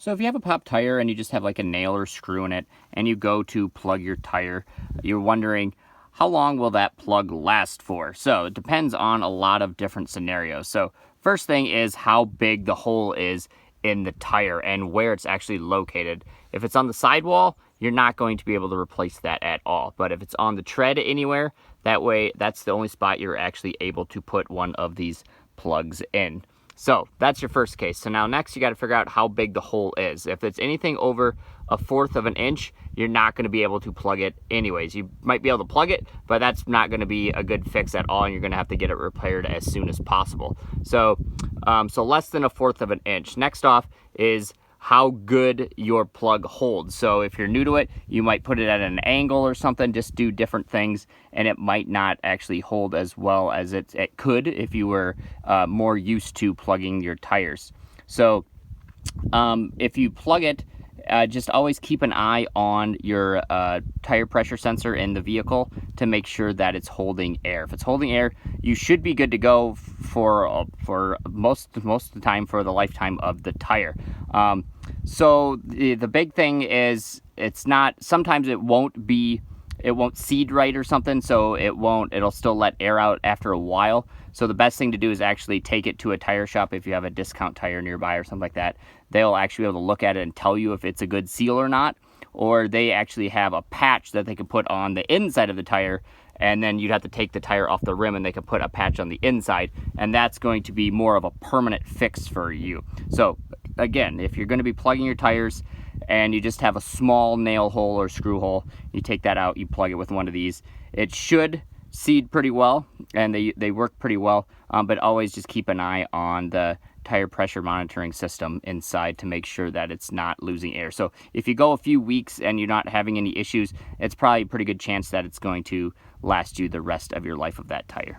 So if you have a pop tire and you just have like a nail or screw in it and you go to plug your tire, you're wondering how long will that plug last for? So it depends on a lot of different scenarios. So first thing is how big the hole is in the tire and where it's actually located. If it's on the sidewall, you're not going to be able to replace that at all. But if it's on the tread anywhere, that way that's the only spot you're actually able to put one of these plugs in. So that's your first case. So now next you got to figure out how big the hole is. If it's anything over 1/4 of an inch, you're not going to be able to plug it anyways. You might be able to plug it, but that's not going to be a good fix at all, and you're going to have to get it repaired as soon as possible. So, less than 1/4 of an inch. Next off is how good your plug holds. So if you're new to it, you might put it at an angle or something, just do different things, and it might not actually hold as well as it could if you were more used to plugging your tires. So if you plug it, just always keep an eye on your tire pressure sensor in the vehicle to make sure that it's holding air. If it's holding air, you should be good to go for most of the time for the lifetime of the tire. So the big thing is sometimes it won't seed right or something, so it'll still let air out after a while. So the best thing to do is actually take it to a tire shop if you have a discount tire nearby or something like that. They'll actually be able to look at it and tell you if it's a good seal or not, or they actually have a patch that they can put on the inside of the tire, and then you'd have to take the tire off the rim and they can put a patch on the inside, and that's going to be more of a permanent fix for you. So again, if you're going to be plugging your tires and you just have a small nail hole or screw hole, you take that out, you plug it with one of these. It should seed pretty well, and they work pretty well, but always just keep an eye on the tire pressure monitoring system inside to make sure that it's not losing air. So if you go a few weeks and you're not having any issues, it's probably a pretty good chance that it's going to last you the rest of your life of that tire.